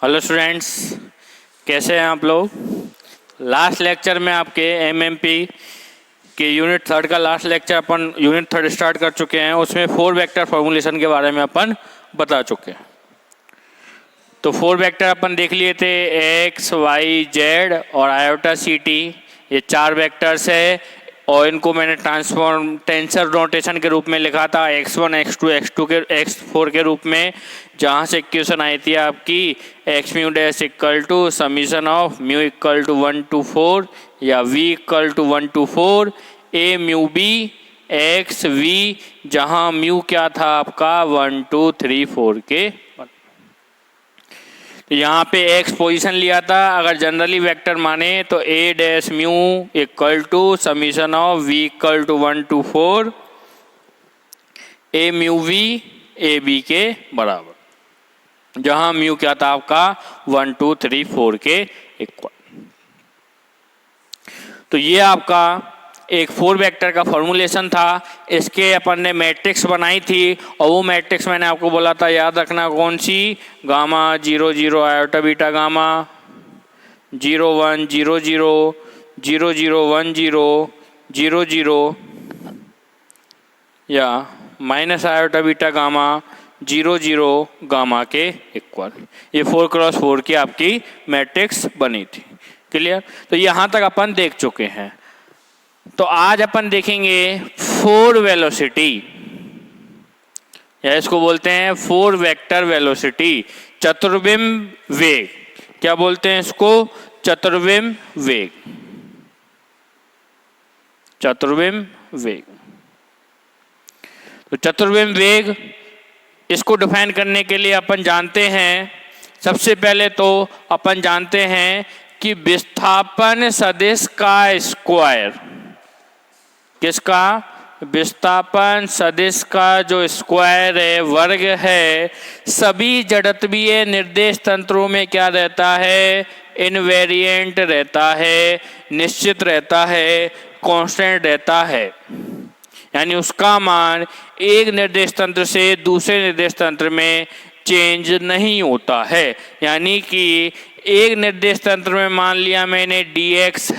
Hello students, कैसे हैं आप लोग। लास्ट लेक्चर में आपके एमएमपी के यूनिट थर्ड का लास्ट लेक्चर अपन यूनिट थर्ड स्टार्ट कर चुके हैं। उसमें 4 वेक्टर फॉर्मूलेशन के बारे में अपन बता चुके हैं। तो 4 वेक्टर अपन देख लिए थे, एक्स वाई जेड और आयोटा सी टी। ये 4 वेक्टर्स है और इनको मैंने ट्रांसफॉर्म टेंसर नोटेशन के रूप में लिखा था, x1 x2 x2 के x4 के रूप में। जहाँ से इक्वेशन आई थी आपकी x mu dash equal to summation of mu equal to 1 to 4 या v equal to 1 to 4 a mu b x v, जहाँ म्यू क्या था आपका 1 2 3 4 के। तो यहाँ पे एक्स पोजीशन लिया था। अगर जनरली वेक्टर माने तो A dash mu equal to summation of V equal to 1 to 4 A mu V A B के बराबर, जहाँ म्यू क्या था आपका 1 2 3 4 के इक्वल। तो ये आपका एक 4 वेक्टर का फॉर्मूलेशन था। इसके अपन ने मैट्रिक्स बनाई थी और वो मैट्रिक्स मैंने आपको बोला था याद रखना, कौन सी, गामा 0 0 आयोटा बीटा गामा 0 1 0 0 0 0 1 0 0 0 या minus iota beta gamma 0 0 gamma के इक्वल। ये 4x4 की आपकी मैट्रिक्स बनी थी। क्लियर। तो यहाँ तक अपन देख चुके हैं। तो आज अपन देखेंगे 4 वेलोसिटी, या इसको बोलते हैं 4 वेक्टर वेलोसिटी, चतुर्विम वेग। क्या बोलते हैं इसको, चतुर्विम वेग, चतुर्विम वेग। तो चतुर्विम वेग, इसको डिफाइन करने के लिए अपन जानते हैं, सबसे पहले तो अपन जानते हैं कि विस्थापन सदिश का स्क्वायर, किसका, विस्थापन सदिश का जो स्क्वायर है, वर्ग है, सभी जड़त्वीय निर्देश तंत्रों में क्या रहता है, इनवेरिएंट रहता है, निश्चित रहता है, कांस्टेंट रहता है। यानी उसका मान एक निर्देश तंत्र से दूसरे निर्देश तंत्र में चेंज नहीं होता है। यानी कि एक निर्देश तंत्र में मान लिया मैंने dx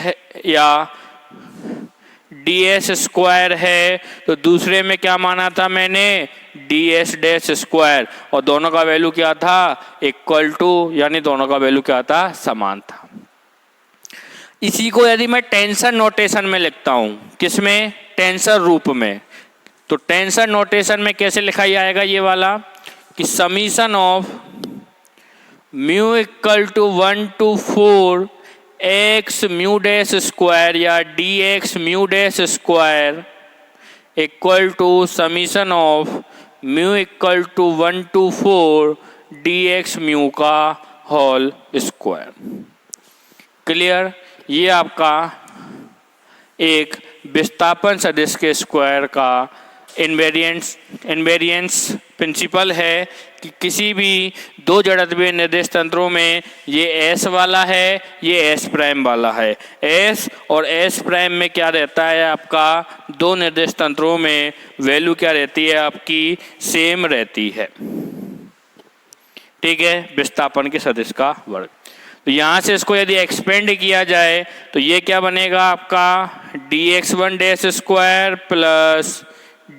या ds स्क्वायर है, तो दूसरे में क्या माना था मैंने, ds डैश स्क्वायर, और दोनों का वैल्यू क्या था, इक्वल टू, यानी दोनों का वैल्यू क्या था, समान था। इसी को यदि मैं टेंसर नोटेशन में लिखता हूं, किसमें, टेंसर रूप में, तो टेंसर नोटेशन में कैसे लिखा जाएगा ये वाला, कि summation of mu equal to 1 to 4 x mu dash square या d x mu dash square equal to summation of mu equal to 1 to 4 d x mu का होल स्क्वायर। क्लियर। ये आपका एक विस्थापन सदिश के स्क्वायर का इनवेरिएंस प्रिंसिपल है कि किसी भी दो जड़त्वीय निर्देश तंत्रों में ये एस वाला है, ये एस प्राइम वाला है। एस और एस प्राइम में क्या रहता है आपका, दो निर्देश तंत्रों में वैल्यू क्या रहती है आपकी, सेम रहती है। ठीक है, विस्थापन के सदिश का वर्ग। तो यहाँ से इसको यदि एक्सपेंड किया जाए तो ये क्या बनेगा आपका, dx1 dash square plus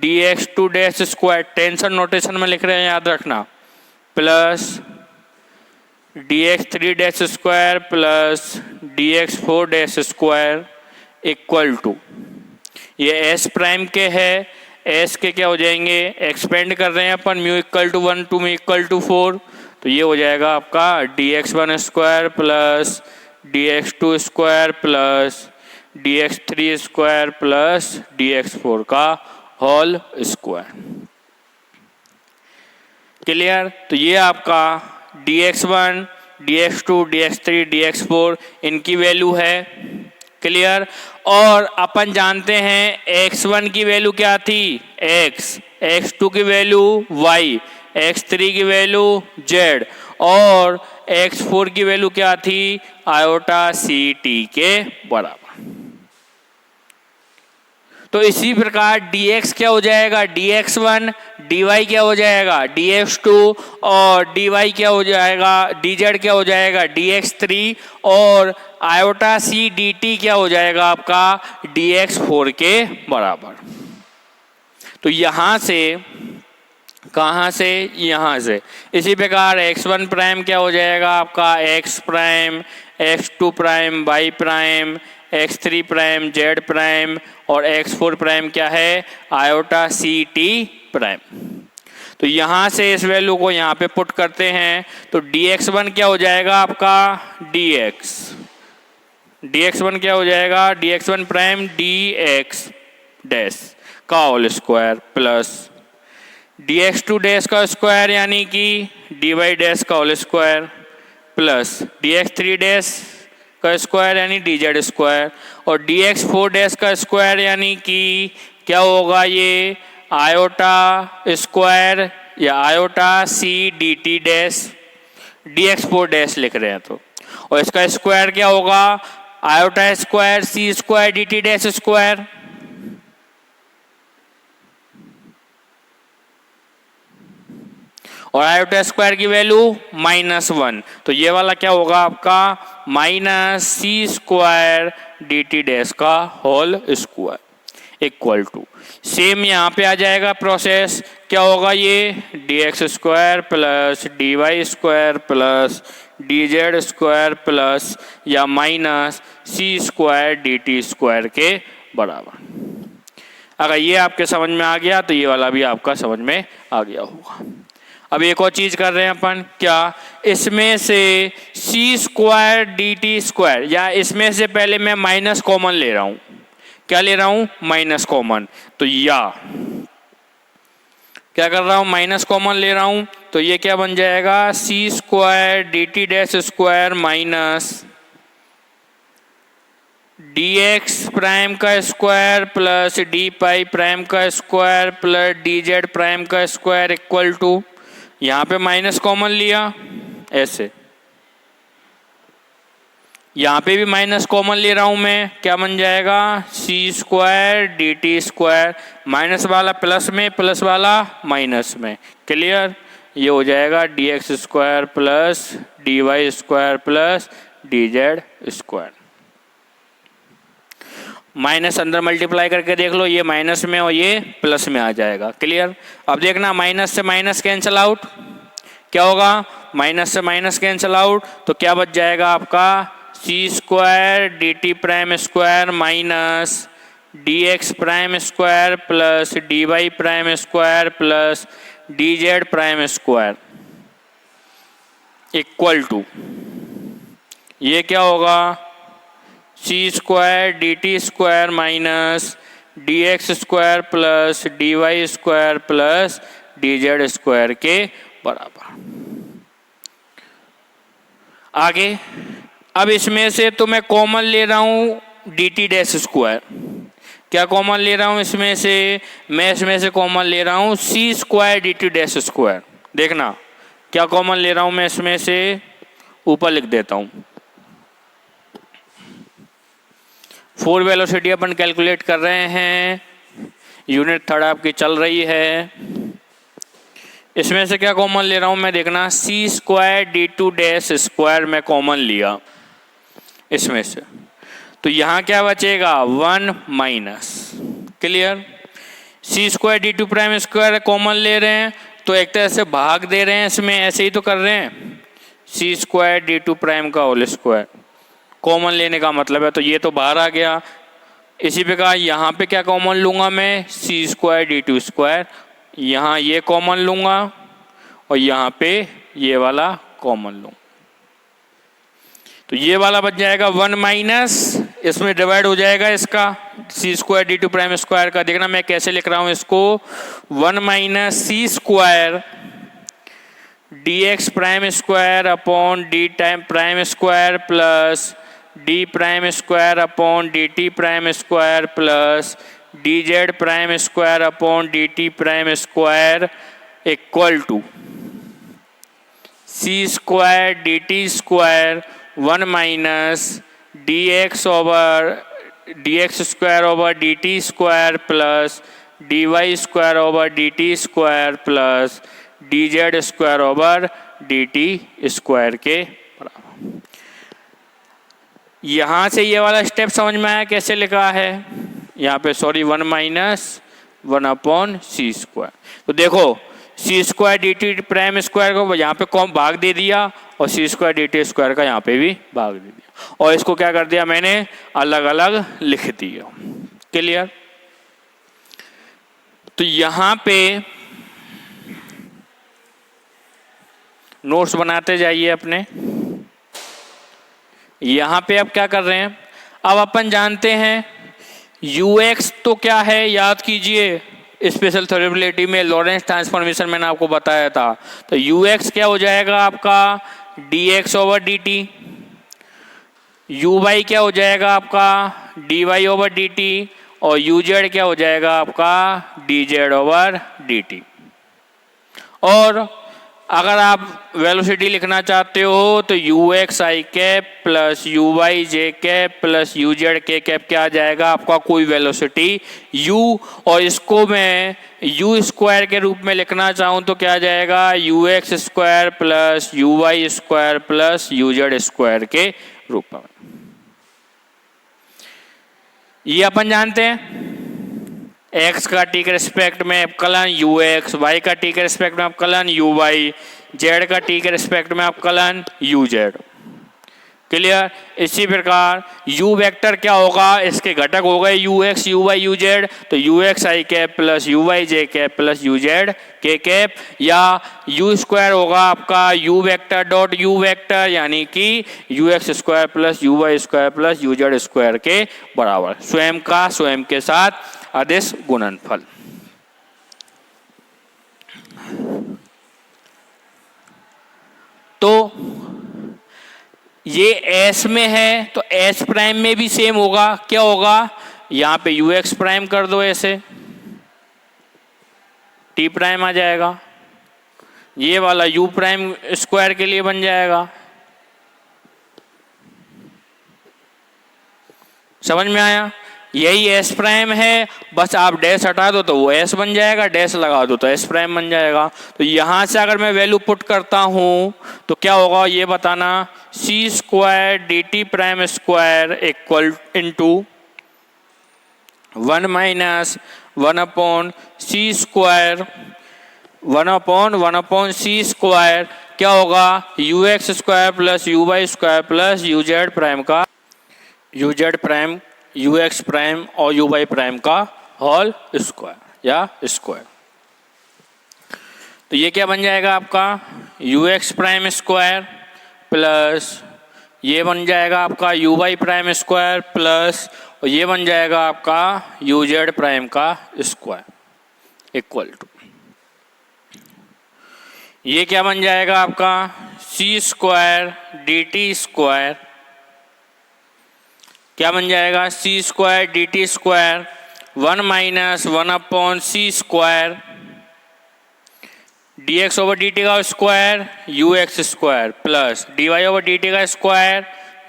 dx2 dash square, tensor notation में लिख रहे हैं याद रखना, plus dx3 dash square plus dx4 dash square equal to, ये s प्राइम के है, s के क्या हो जाएंगे, एक्सपेंड कर रहे हैं अपन, mu equal to 1 to mu equal to 4, तो ये हो जाएगा आपका dx1 square plus dx2 square plus dx3 square plus dx4 का होल स्क्वायर। क्लियर। तो ये आपका dx1 dx2 dx3 dx4 इनकी वैल्यू है। क्लियर। और अपन जानते हैं x1 की वैल्यू क्या थी, x, x2 की वैल्यू y, x3 की वैल्यू z और x4 की वैल्यू क्या थी, आयोटा सी टी के बराबर। तो इसी प्रकार dx क्या हो जाएगा, dx1, dy क्या हो जाएगा, dx2, और dy क्या हो जाएगा, dz क्या हो जाएगा, dx3, और आयोटा c dt क्या हो जाएगा आपका dx4 के बराबर। तो यहां से, कहां से, यहां से। इसी प्रकार x1 प्राइम क्या हो जाएगा आपका x prime, x2 prime y prime, x3 prime z prime, और x4 प्राइम क्या है, आयोटा सी टी प्राइम। तो यहां से इस वैल्यू को यहां पे पुट करते हैं तो dx1 क्या हो जाएगा आपका dx1 क्या हो जाएगा, dx1 प्राइम dx डैश का whole square plus dx2 dash का स्क्वायर यानी कि dy डैश का whole square plus dx3 dash का स्क्वायर यानी dz स्क्वायर, और dx4 डैश का स्क्वायर यानी कि क्या होगा, ये आयोटा स्क्वायर या iota c d T dash, dx4 dash लिख रहे हैं तो, और इसका स्क्वायर क्या होगा, आयोटा स्क्वायर सी square D T dash square, और आयोटा स्क्वायर की वैल्यू -1, तो ये वाला क्या होगा आपका माइनस सी स्क्वायर डी टी डैश का whole square equal to, same यहाँ पे आ जाएगा प्रोसेस, क्या होगा ये dx square plus dy square plus dz square plus या माइनस सी स्क्वायर डी टी स्क्वायर के बराबर। अगर ये आपके समझ में आ गया तो ये वाला भी आपका समझ में आ गया होगा। अब एक और चीज कर रहे हैं अपन, क्या, इसमें से सी स्क्वायर डी टी स्क्वायर, या इसमें से पहले मैं माइनस कॉमन ले रहा हूं, क्या ले रहा हूं, माइनस कॉमन, तो या क्या कर रहा हूं, माइनस कॉमन ले रहा हूं, तो ये क्या बन जाएगा, सी square D T dash square minus dx prime का square plus d pi prime का स्क्वायर प्लस dz प्राइम का स्क्वायर इक्वल टू, यहां पे माइनस कॉमन लिया ऐसे, यहां पे भी माइनस कॉमन ले रहा हूं मैं, क्या बन जाएगा, सी square D T square, minus वाला प्लस में, प्लस वाला माइनस में, क्लियर, ये हो जाएगा dx square plus dy square plus dz square. Minus अंदर मल्टीप्लाई करके देख लो, ये माइनस में और ये प्लस में आ जाएगा, क्लियर। अब देखना माइनस से माइनस कैंसिल आउट, क्या होगा, माइनस से माइनस कैंसिल आउट, तो क्या बच जाएगा आपका C square D T prime square minus dx prime square plus dy prime square plus dz prime square equal to, ये क्या होगा, C square D T square minus dx square plus dy square plus dz square के बराबर। आगे, अब इसमें से तो मैं कॉमन ले रहा हूं डी टी डैश स्क्वायर, क्या कॉमन ले रहा हूं इसमें से, मैं इसमें से कॉमन ले रहा हूं C square D T dash square, देखना क्या कॉमन ले रहा हूं मैं इसमें से, ऊपर लिख देता हूं, 4 वेलोसिटी अपन कैलकुलेट कर रहे हैं, यूनिट थर्ड आपकी चल रही है, इसमें से क्या कॉमन ले रहा हूं मैं, देखना C square D two dash square में कॉमन लिया इसमें से, तो यहां क्या बचेगा 1 minus, clear, C square D two prime square common ले रहे हैं तो एक तरह से भाग दे रहे हैं इसमें, ऐसे ही तो कर रहे हैं, सी स्क्वायर डी टू प्राइम का होल स्क्वायर कॉमन लेने का मतलब है, तो ये तो बाहर आ गया। इसी प्रकार यहाँ पे क्या कॉमन लूंगा मैं, सी स्क्वायर डी टू स्क्वायर, यहाँ ये कॉमन लूंगा और यहाँ पे ये वाला कॉमन लूंगा, तो ये वाला बच जाएगा 1 माइनस, इसमें डिवाइड हो जाएगा इसका C square D two prime square का, देखना मैं कैसे लिख रहा हूँ इसको, 1 minus C square D X prime square upon D time prime square plus D prime square upon D T prime square plus D Z prime square upon D T prime square equal to C square D T square 1 minus D X over dx square over dt square plus dy square over dt square plus dz square over dt square के बराबर। यहाँ से ये वाला step समझ में आया कैसे लिखा है? यहाँ पे सॉरी 1 माइनस 1/c स्क्वायर। तो देखो C square D T prime square को यहाँ पे कौन भाग दे दिया और C square D T square का यहाँ पे भी भाग दे दिया और इसको क्या कर दिया मैंने अलग अलग लिख दिया। क्लियर? तो यहाँ पे नोट्स बनाते जाइए अपने। यहाँ पे अब क्या कर रहे हैं? अब अपन जानते हैं ux तो क्या है, याद कीजिए स्पेशल थ्योरेबिलिटी में लॉरेंस ट्रांसफॉर्मेशन मैंने आपको बताया था। तो ux क्या हो जाएगा आपका dx ओवर dt, uy क्या हो जाएगा आपका dy ओवर dt और uz क्या हो जाएगा आपका dz ओवर dt। और अगर आप वेलोसिटी लिखना चाहते हो तो ux i cap plus uy j cap plus uz k cap क्या आ जाएगा आपका कोई वेलोसिटी u, और इसको मैं u स्क्वायर के रूप में लिखना चाहूँ तो क्या आ जाएगा ux square plus uy square plus uz square के रूप में। ये अपन जानते हैं x का t के रिस्पेक्ट में अवकलन ux, y का t के रिस्पेक्ट में अवकलन uy, z का t के रिस्पेक्ट में अवकलन uz। क्लियर? इसी प्रकार u वेक्टर क्या होगा, इसके घटक हो गए ux uy uz, तो ux i cap plus uy j cap plus uz k cap, या u स्क्वायर होगा आपका u vector dot u vector यानी कि ux square plus uy square plus uz square के बराबर, स्वयं का स्वयं के साथ अदिश गुणनफल। तो ये S में है तो S प्राइम में भी सेम होगा। क्या होगा? यहाँ पे ux प्राइम कर दो, ऐसे t प्राइम आ जाएगा, ये वाला u प्राइम स्क्वायर के लिए बन जाएगा। समझ में आया? यही S प्राइम है, बस आप डैश हटा दो तो वो S बन जाएगा, डैश लगा दो तो S प्राइम बन जाएगा। तो यहाँ से अगर मैं वैल्यू पुट करता हूँ तो क्या होगा ये बताना, C square D T prime square equal into 1 minus 1/c square 1/1/c square क्या होगा ux square plus uy square plus uz prime का uz प्राइम ux प्राइम और uy प्राइम का होल स्क्वायर या स्क्वायर। तो ये क्या बन जाएगा आपका ux प्राइम स्क्वायर प्लस ये बन जाएगा आपका uy प्राइम स्क्वायर प्लस और ये बन जाएगा आपका uz प्राइम का स्क्वायर इक्वल टू ये क्या बन जाएगा आपका c square D T square क्या बन जाएगा c square D T square 1 minus 1/c square dx over dt का square ux square plus dy over dt का square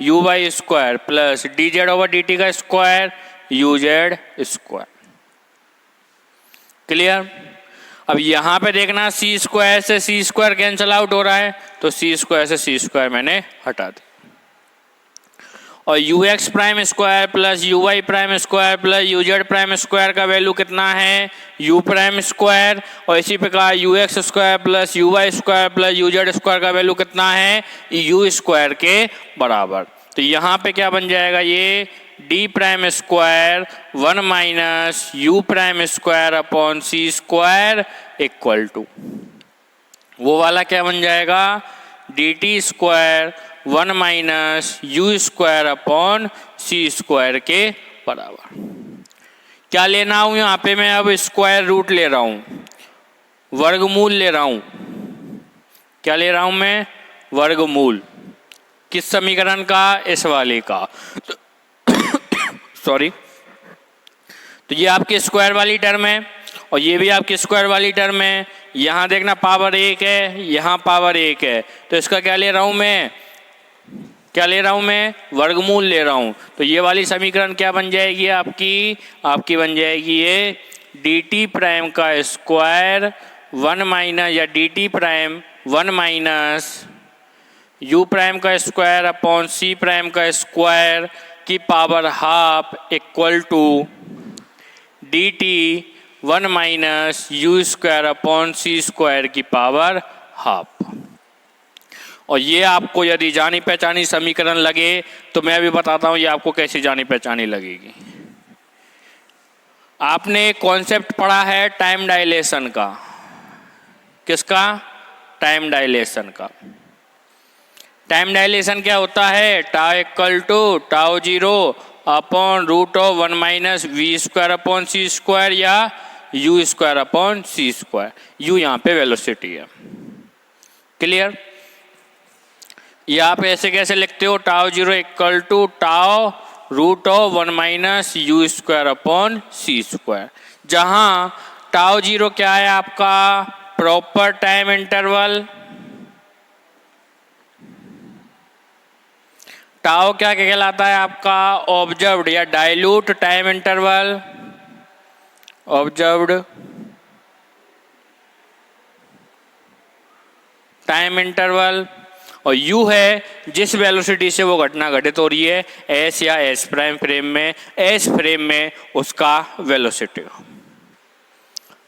uy square plus dz over dt का स्क्वायर uz स्क्वायर। क्लियर? अब यहाँ पे देखना c स्क्वायर से c square cancel out हो रहा है तो c स्क्वायर से c स्क्वायर मैंने हटा दिया और ux prime square plus uy prime square plus uz prime square का वैल्यू कितना है u प्राइम स्क्वायर और इसी प्रकार ux square plus uy square plus uz square का वैल्यू कितना है u स्क्वायर के बराबर। तो यहाँ पे क्या बन जाएगा ये d prime square 1 minus u prime square upon c square equal to वो वाला क्या बन जाएगा dt square 1 minus u square upon c square के बराबर। क्या लेना हूं यहाँ पे मैं अब स्क्वायर रूट ले रहा हूं, वर्गमूल ले रहा हूं। क्या ले रहा हूं मैं वर्गमूल किस समीकरण का इस वाले का सॉरी। तो ये आपके स्क्वायर वाली टर्म है और ये भी आपकी स्क्वायर वाली टर्म है। यहाँ देखना पावर 1 है यहाँ पावर 1 है तो इसका क्या ले रहा हूं मैं क्या ले रहा हूं मैं, वर्गमूल ले रहा हूं। तो ये वाली समीकरण क्या बन जाएगी आपकी बन जाएगी ये डी टी प्राइम का स्क्वायर 1 माइनस या d T prime 1 minus you prime का स्क्वायर अपॉन सी प्राइम का स्क्वायर की power half equal to D t 1 minus you square upon C square की पावर हाफ। और ये आपको यदि जानी पहचानी समीकरण लगे तो मैं भी बताता हूं ये आपको कैसी जानी पहचानी लगेगी। आपने कॉन्सेप्ट पढ़ा है टाइम डायलेशन का। किसका, टाइम डायलेशन का। टाइम डायलेशन क्या होता है, tau equal to tau zero upon root of 1 minus V square upon C square या यू स्क्वायर अपॉन सी स्क्वायर। यू यहाँ पे वेलोसिटी है। क्लियर। या आप ऐसे कैसे लिखते हो, tau zero equal to tau root of 1 minus you square upon C square, जहां टाउ जीरो क्या है आपका प्रॉपर टाइम इंटरवल, टाउ क्या कहलाता है आपका ऑब्जर्व्ड या dilute time interval, observed time interval, और u है जिस वेलोसिटी से वो घटना घटित हो रही है, s या s प्राइम फ्रेम में, s फ्रेम में उसका वेलोसिटी।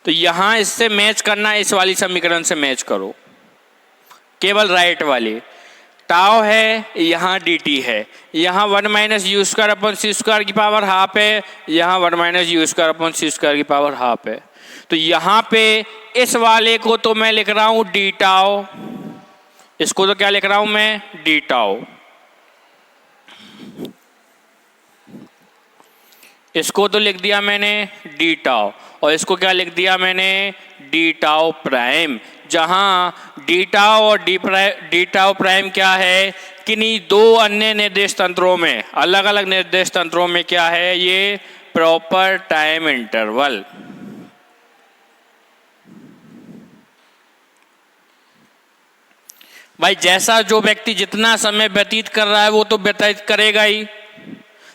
तो यहां इससे मैच करना, इस वाली समीकरण से मैच करो, केवल राइट वाली। टाउ है, यहाँ dt है, यहाँ 1 minus you square upon C square की पावर हाफ है, यहाँ 1 minus you square upon C square की पावर हाफ है। तो यहाँ पे इस वाले को तो मैं लिख रहा हूं डी टाउ, इसको तो क्या लिख रहा हूं मैं, डी टाउ। इसको तो लिख दिया मैंने डी टाउ, और इसको क्या लिख दिया मैंने, डी टाउ प्राइम, जहां डी टाउ और डी टाउ प्राइम क्या है, किन्हीं दो अन्य निर्देश तंत्रों में, अलग अलग निर्देश तंत्रों में क्या है, ये प्रॉपर टाइम इंटरवल। भाई जैसा जो व्यक्ति जितना समय व्यतीत कर रहा है वो तो व्यतीत करेगा ही,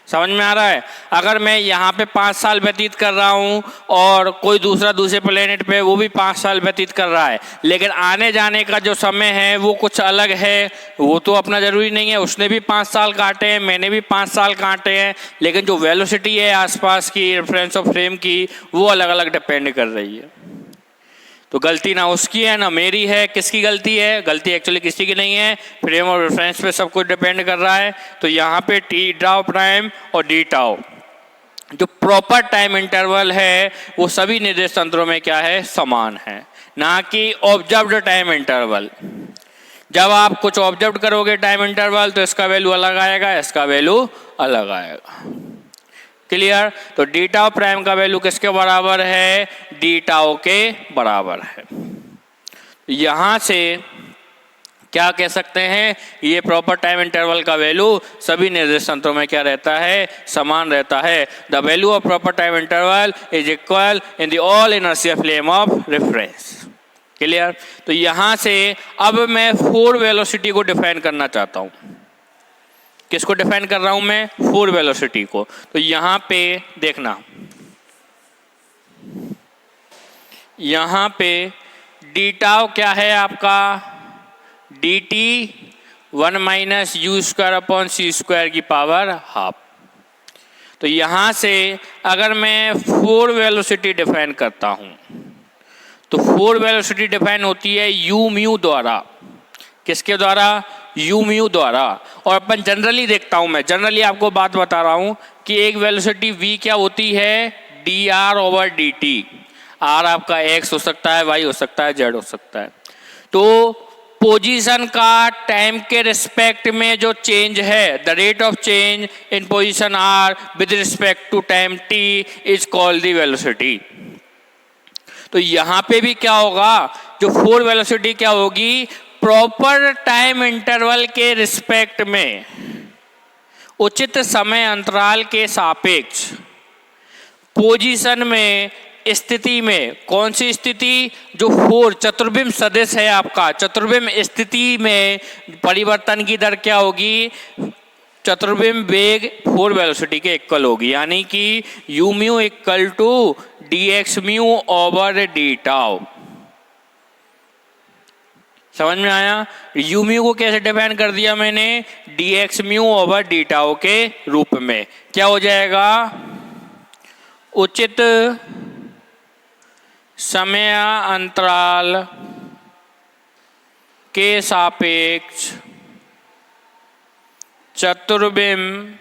समझ में आ रहा है। अगर मैं यहाँ पे 5 साल व्यतीत कर रहा हूँ और कोई दूसरे प्लेनेट पे वो भी 5 साल व्यतीत कर रहा है, लेकिन आने जाने का जो समय है वो कुछ अलग है, वो तो अपना जरूरी नहीं है। उसने भी 5 साल काटे हैं, मैंने भी 5 साल काटे हैं, लेकिन जो वेलोसिटी है आसपास की रेफरेंस ऑफ फ्रेम की, वो अलग अलग डिपेंड कर रही है। तो गलती ना उसकी है ना मेरी है, किसकी गलती है, गलती एक्चुअली किसी की नहीं है, फ्रेम और रेफरेंस पे सब कुछ डिपेंड कर रहा है। तो यहाँ पे टी टाउ प्राइम और डी टाउ जो प्रॉपर टाइम इंटरवल है वो सभी निर्देश तंत्रों में क्या है, समान है, ना कि ऑब्जर्व्ड टाइम इंटरवल। जब आप कुछ ऑब्जर्व करोगे टाइम इंटरवल तो इसका वैल्यू अलग आएगा, इसका वैल्यू अलग आएगा। क्लियर। तो डी टाउ प्राइम का वैल्यू किसके बराबर है, डी टाउ के बराबर है। यहां से क्या कह सकते हैं, ये प्रॉपर टाइम इंटरवल का वैल्यू सभी निर्देश तंत्रों में क्या रहता है, समान रहता है। The value of proper time interval is equal in the all inertia frame of reference. Clear. तो यहां से अब मैं 4 वेलोसिटी को डिफाइन करना चाहता हूं। किसको डिफाइन कर रहा हूं मैं, 4 वेलोसिटी को। तो यहां पे देखना, यहां पे डी टाउ क्या है आपका, d t 1 minus you square upon C square की पावर हाफ। तो यहां से अगर मैं 4 वेलोसिटी डिफाइन करता हूं तो 4 वेलोसिटी डिफाइन होती है यू म्यू द्वारा। किसके द्वारा, यू म्यू द्वारा। और अपन जनरली देखता हूं, मैं जनरली आपको बात बता रहा हूं कि एक वेलोसिटी v क्या होती है, d r over d t. R आपका x हो सकता है, y हो सकता है, z हो सकता है। तो पोजीशन का टाइम के रिस्पेक्ट में जो चेंज है, the rate of change in position r with respect to time t is called the velocity. तो यहां पे भी क्या होगा, जो 4 वेलोसिटी क्या होगी, प्रॉपर टाइम इंटरवल के रिस्पेक्ट में उचित समय अंतराल के सापेक्ष पोजीशन में स्थिति में, कौन सी स्थिति, जो 4 चतुर्बिम्ब सदिश है आपका, चतुर्बिम्ब स्थिति में परिवर्तन की दर क्या होगी, चतुर्बिम्ब वेग 4 वेलोसिटी के इक्वल होगी, यानी कि u mu equal to d x mu over D tau. समझ में आया? यू म्यू को कैसे डिफाइन कर दिया मैंने, D x mu over D tau के रूप में। क्या हो जाएगा, उचित समय अंतराल के सापेक्ष चतुर्बिम्ब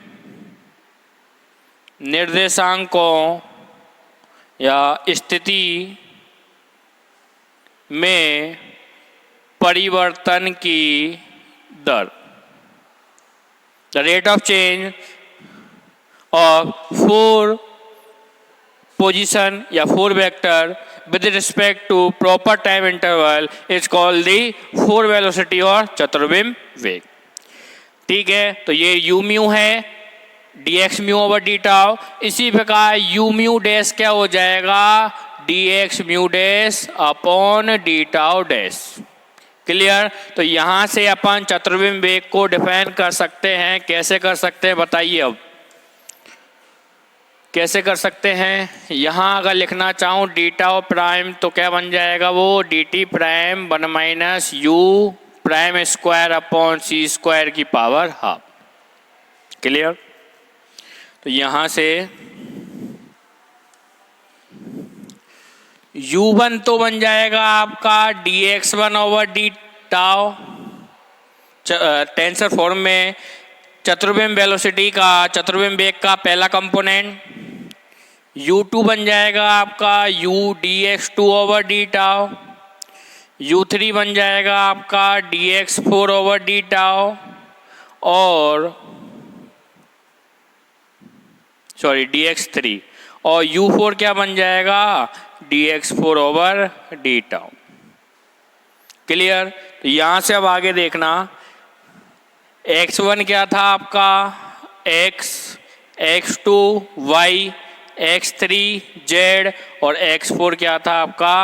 निर्देशांकों या स्थिति में परिवर्तन की दर, the rate of change of 4 position या 4 vector with respect to proper time interval is called the 4 velocity और चतुर्बिम्ब वेग। ठीक है, तो ये यू म्यू है, D x mu over D tau. इसी प्रकार यू म्यू डैश क्या हो जाएगा, D x mu dash upon D tau dash. Clear? तो यहां से अपन चतुर्बिम्ब वेग को डिफाइन कर सकते हैं। कैसे कर सकते हैं बताइए, अब कैसे कर सकते हैं? यहां अगर लिखना चाहूं डी टाउ प्राइम तो क्या बन जाएगा, वो d T prime 1 minus you prime square upon C square की पावर हाफ। क्लियर? तो यहां से u1 तो बन जाएगा आपका dx1 over D tau, tensor form में चतुर्बिम्ब वेलोसिटी का, चतुर्बिम्ब वेग का पहला कंपोनेंट। u2 बन जाएगा आपका u dx2 over D tau, u3 बन जाएगा आपका dx4 ओवर डी टाउ, और सॉरी dx3, और u4 क्या बन जाएगा, dx4 over D tau. Clear? तो यहां से अब आगे देखना, x1 क्या था आपका x, x2 y, x3 z और x4 क्या था आपका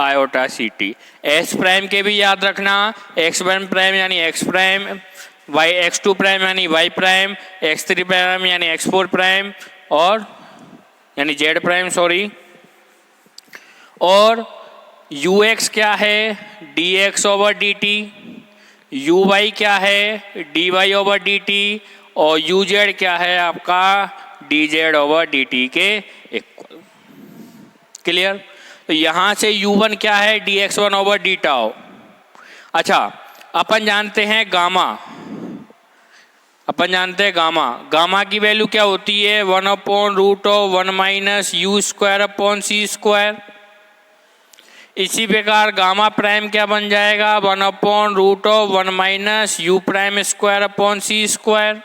iota c t. S prime के भी याद रखना, x1 प्राइम यानी x prime, y x2 prime यानी y प्राइम, x3 प्राइम यानी x4 प्राइम, और यानी z प्राइम सॉरी, और ux क्या है dx ओवर dt, uy क्या है dy ओवर dt, और uz क्या है आपका dz ओवर dt के इक्वल। क्लियर? तो यहां से u1 क्या है dx1 ओवर डी टाउ। अच्छा, अपन जानते हैं गामा, अपन जानते हैं गामा, गामा की वैल्यू क्या होती है, 1/√1 minus you square upon C square. इसी प्रकार गामा प्राइम क्या बन जाएगा, 1/√1 minus you prime square upon C square.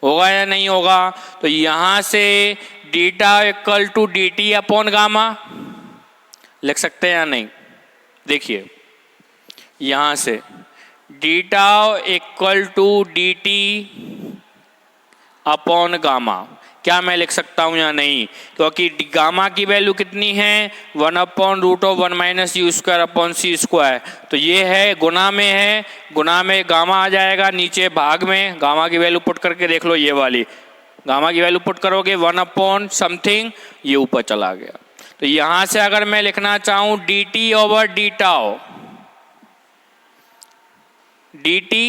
होगा या नहीं होगा? तो यहां से d tau equal to D T upon gamma लिख सकते हैं या नहीं? देखिए यहां से d tau equal to D T upon gamma, क्या मैं लिख सकता हूं या नहीं? क्योंकि गामा की वैल्यू कितनी है, 1/√1 minus you square upon C square. तो ये है गुना में है, गुना में गामा आ जाएगा, नीचे भाग में गामा की वैल्यू पुट करके देख लो, ये वाली गामा की वैल्यू पुट करोगे 1/समथिंग, ये ऊपर चला गया। तो यहां से अगर मैं लिखना चाहूं d T over D tau, d T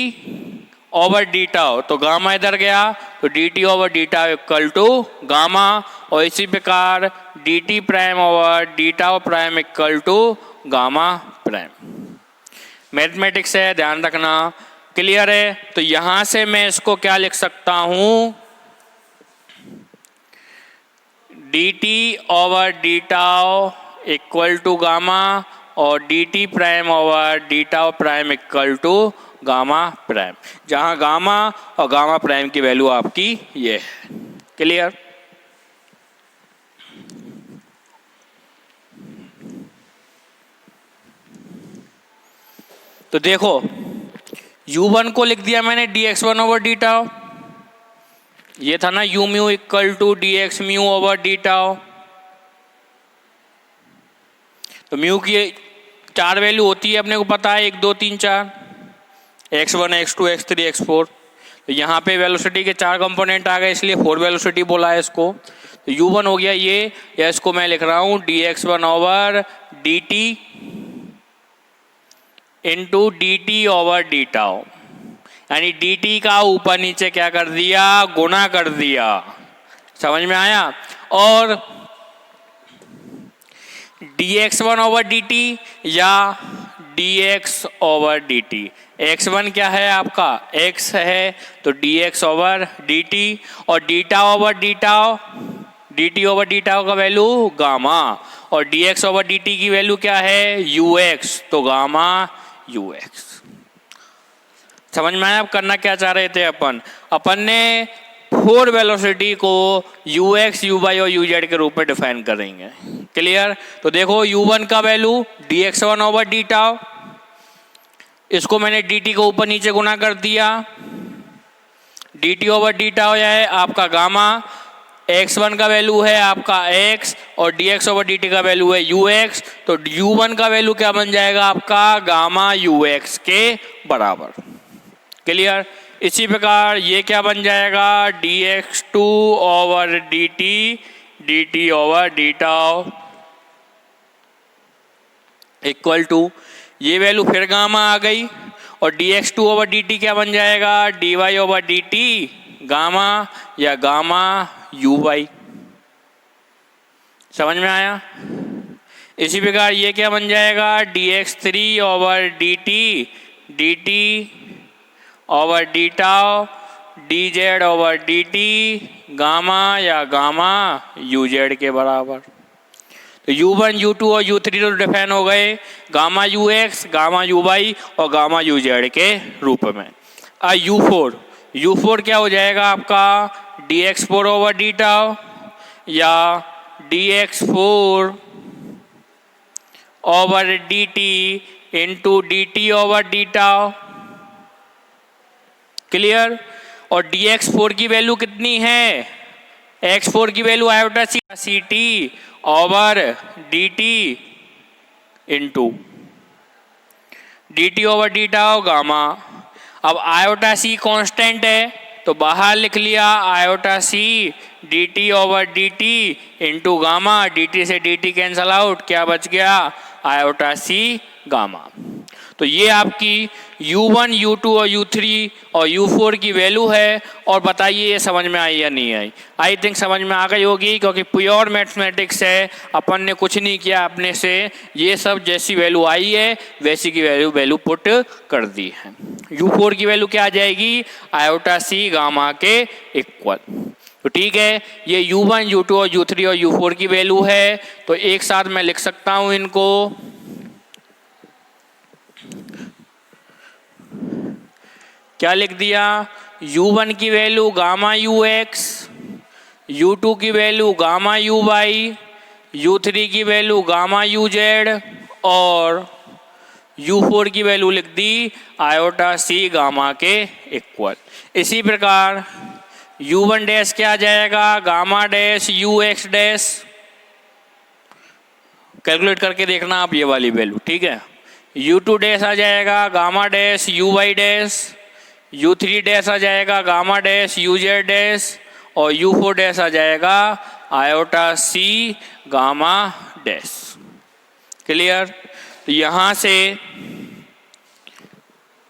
over D tau, तो गामा इधर गया तो d T over D tau equal to gamma, और इसी प्रकार d T prime over D tau prime equal to gamma prime. Mathematics है, ध्यान रखना। क्लियर है? तो यहां से मैं इसको क्या लिख सकता हूं, D T over D tau equal to gamma, और D T prime over D tau prime equal to gamma prime, जहां गामा और गामा प्राइम की वैल्यू आपकी ये है। क्लियर? तो देखो u1 को लिख दिया मैंने dx1 ओवर डी टाउ, ये था ना u mu equal to dx mu over D tau. तो म्यू की 4 वैल्यू होती है, अपने को पता है 1 2 3 4, x1 x2 x3 x4। तो यहाँ पे वेलोसिटी के 4 कंपोनेंट आ गए, इसलिए 4 वेलोसिटी बोला है इसको। तो u1 हो गया ये, या इसको मैं लिख रहा हूँ dx1 over dt into dt over D tau, यानी dt का ऊपर नीचे क्या कर दिया, गुना कर दिया। समझ में आया। और dx1 ओवर dt या dx ओवर dt, x1 क्या है आपका, x है, तो dx ओवर dt, और डीटा ओवर डीटाओ, dt ओवर डीटाओ का वैल्यू गामा, और dx ओवर dt की वैल्यू क्या है, ux, तो गामा ux। समझ में आया। अब करना क्या चाह रहे थे अपन ने 4 वेलोसिटी को ux, uy और uz के रूप में डिफाइन करेंगे। क्लियर। तो देखो u1 का value dx1 over D tau, इसको मैंने dt को ऊपर नीचे गुना कर दिया, dt ओवर डी टाउ है आपका गामा, x1 का वैल्यू है आपका x, और dx ओवर dt का वैल्यू है ux, तो u1 का वैल्यू क्या बन जाएगा आपका, गामा ux के बराबर। क्लियर। इसी प्रकार ये क्या बन जाएगा, dx2 over dt dt over D tau equal to, ये वैल्यू फिर गामा आ गई, और dx2 ओवर dt क्या बन जाएगा, dy ओवर dt गामा या गामा uy। समझ में आया। इसी प्रकार ये क्या बन जाएगा, dx3 over dt dt over D tau dz over dt gamma या गामा uz के बराबर। तो u1 u2 और u3 तो डिफाइन हो गए, गामा ux, गामा uy और गामा uz के रूप में। u4 क्या हो जाएगा आपका, dx4 ओवर डी टाउ या dx4 over dt into dt over D tau. Clear. और dx4 की वैल्यू कितनी है, x4 की value iota ct over dt into dt over D tau gamma. अब आयोटा c कांस्टेंट है, तो बाहर लिख लिया iota c dt over dt into gamma, dt से dt कैंसल आउट, क्या बच गया, आयोटा c गामा। तो ये आपकी u1 u2 और u3 और u4 की वैल्यू है। और बताइए ये समझ में आई या नहीं आई। आई थिंक समझ में आ गई होगी, क्योंकि प्योर मैथमेटिक्स है, अपन ने कुछ नहीं किया अपने से, ये सब जैसी वैल्यू आई है वैसी की वैल्यू पुट कर दी है। u4 की वैल्यू क्या आ जाएगी, आयोटा c गामा के इक्वल। तो ठीक है, ये u1 u2 और u3 और u4 की वैल्यू है। तो एक साथ मैं लिख सकता हूं इनको, क्या लिख दिया, u1 की वैल्यू गामा ux, u2 की वैल्यू गामा uy, u3 की वैल्यू गामा uz और u4 की वैल्यू लिख दी आयोटा c गामा के इक्वल। इसी प्रकार u1 डैश क्या आ जाएगा, gamma dash ux dash, calculate करके देखना आप ये वाली वैल्यू, ठीक है। u2 डैश आ जाएगा gamma dash uy dash, u3 dash आ जाएगा गामा डैश uz डैश, और u4 डैश आ जाएगा iota c gamma dash. Clear. तो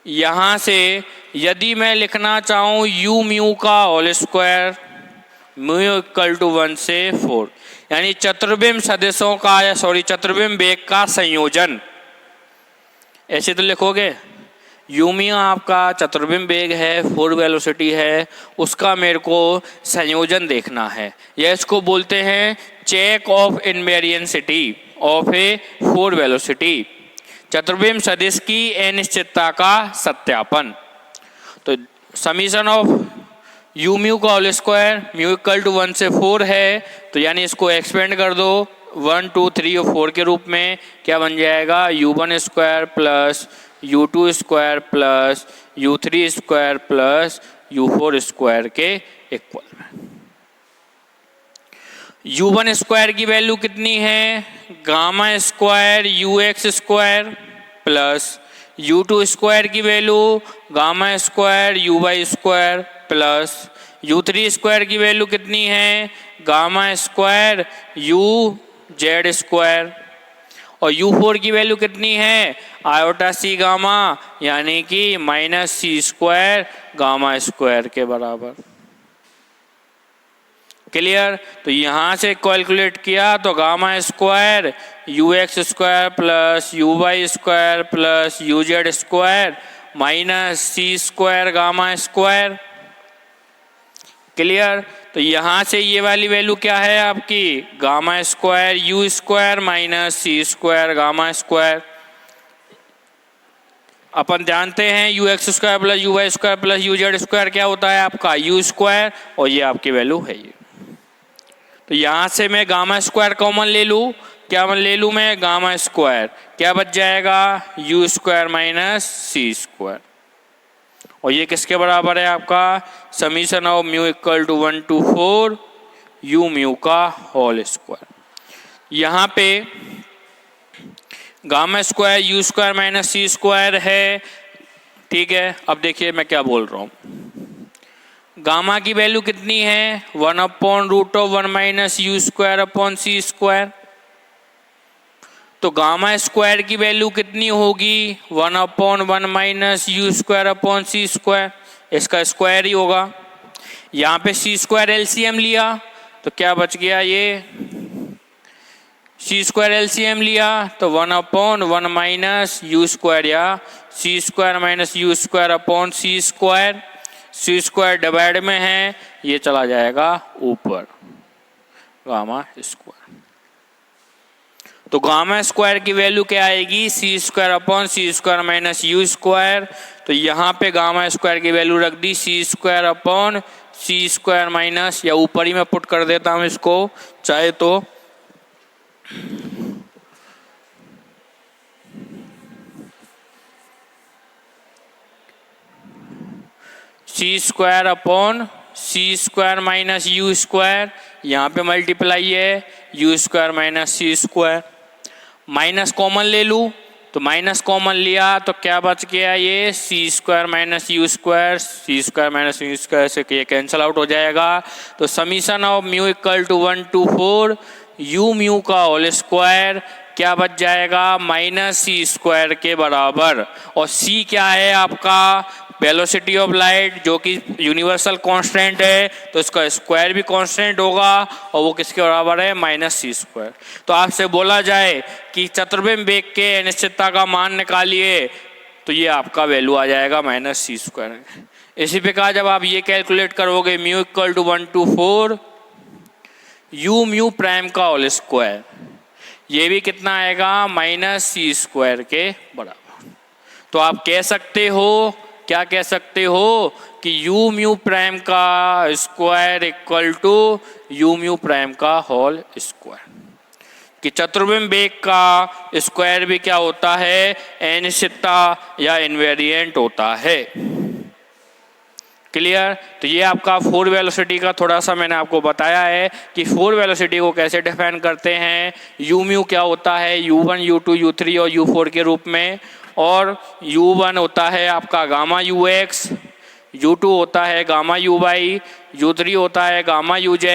यहाँ से यदि मैं लिखना चाहूँ u म्यू का whole square, mu equal to 1 से 4, यानी चतुर्बिम्ब सदिशों का या चतुर्बिम्ब वेग का संयोजन, ऐसे तो लिखोगे। यूमिया आपका चतुर्बिम्ब वेग है, 4 वेलोसिटी है, उसका मेरे को संयोजन देखना है, या इसको बोलते हैं check of invariancity of a 4 velocity, चतुर्बिम्ब सदिश की अनिश्चितता का सत्यापन। तो समीशन ऑफ यू म्यू का whole square, mu equal to 1 से 4 है, तो यानी इसको एक्सपेंड कर दो 1 2 3 और 4 के रूप में, क्या बन जाएगा, u1 square plus u2 square plus u3 square plus u4 square के इक्वल में। u1 स्क्वायर की वैल्यू कितनी है, gamma square ux square plus u2 square की value gamma square uy square plus u3 square की वैल्यू कितनी है, गामा स्क्वायर uz स्क्वायर और u4 की वैल्यू कितनी है, आयोटा सी गामा यानी कि माइनस सी स्क्वायर गामा स्क्वायर के बराबर। क्लियर। तो यहाँ से कैलकुलेट किया तो gamma square ux square plus uy square plus uz square minus सी स्क्वायर गामा स्क्वायर। क्लियर। तो यहाँ से ये वाली वैल्यू क्या है आपकी, gamma square u square minus सी स्क्वायर गामा स्क्वायर। अपन जानते हैं ux square plus uy square plus uz square क्या होता है आपका u स्क्वायर और ये आपकी वैल्यू है ये। तो यहाँ से मैं गामा स्क्वायर कॉमन ले लूँ, क्या मैं ले लूँ मैं गामा स्क्वायर, क्या बच जाएगा u स्क्वायर माइनस सी स्क्वायर और ये किसके बराबर है आपका summation of mu equal to 1 to 4 u mu का होल स्क्वायर। यहाँ पे gamma square u square minus सी स्क्वायर है, ठीक है। अब देखिए मैं क्या बोल रहा हूँ, गामा की वैल्यू कितनी है 1/√1 minus you square upon C square. तो गामा स्क्वायर की वैल्यू कितनी होगी 1/1 minus you square upon C square, इसका स्क्वायर ही होगा। यहाँ पे सी स्क्वायर एलसीएम लिया तो क्या बच गया, ये सी स्क्वायर एलसीएम लिया तो 1/1 माइनस यू स्क्वायर या C square minus you square upon C square. C square divide में है, ये चला जाएगा ऊपर गामा स्क्वायर। तो गामा स्क्वायर की वैल्यू क्या आएगी C square upon C square minus you square. तो यहाँ पे गामा स्क्वायर की वैल्यू रख दी सी स्क्वायर अपॉन सी स्क्वायर माइनस, या ऊपर ही मैं पुट कर देता हूँ इसको चाहे तो, C square upon C square minus you square, यहाँ पे मल्टीप्लाई है यू स्क्वायर माइनस सी स्क्वायर। माइनस कॉमन ले लूँ तो माइनस कॉमन लिया तो क्या बच गया, ये C square minus you square, C square minus you square से ये कैंसिल आउट हो जाएगा। तो summation of mu equal to 1 to 4 you mu का होल स्क्वायर क्या बच जाएगा माइनस सी स्क्वायर के बराबर। और सी क्या है आपका वेलोसिटी ऑफ लाइट जो कि यूनिवर्सल कांस्टेंट है, तो इसका स्क्वायर भी कांस्टेंट होगा और वो किसके बराबर है माइनस सी स्क्वायर। तो आपसे बोला जाए कि चतुर्भुज वेग के अनिश्चितता का मान निकालिए तो ये आपका वैल्यू आ जाएगा माइनस सी स्क्वायर। इसी प्रकार जब आप ये कैलकुलेट करोगे mu equal to 1 to 4 you mu prime का होल स्क्वायर, ये भी कितना आएगा माइनस सी स्क्वायर के बराबर। तो आप कह सकते हो, क्या कह सकते हो कि यू म्यू प्राइम का square equal to u mu prime का होल स्क्वायर, कि चतुर्भुज वेग का स्क्वायर भी क्या होता है अनिश्चितता या इनवेरिएंट होता है। क्लियर। तो ये आपका 4 वेलोसिटी का थोड़ा सा मैंने आपको बताया है कि 4 वेलोसिटी को कैसे डिफाइन करते हैं। यू म्यू क्या होता है u1 u2 u3 और u4 के रूप में, और u1 होता है आपका गामा ux, u2 होता है गामा uy, u3 होता है गामा uz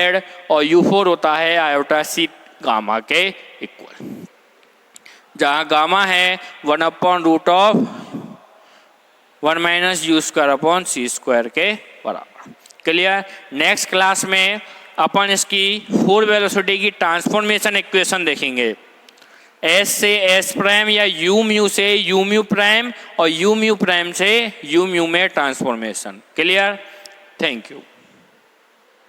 और u4 होता है आयोटा सी गामा के इक्वल, जहाँ गामा है 1/√1 minus you square upon C square के बराबर। क्लियर। नेक्स्ट क्लास में अपन इसकी 4 वेलोसिटी की ट्रांसफॉर्मेशन इक्वेशन देखेंगे, एस से एस प्राइम या यू म्यू से यू म्यू प्राइम और यू म्यू प्राइम से यू म्यू में ट्रांसफॉर्मेशन। क्लियर। Thank you.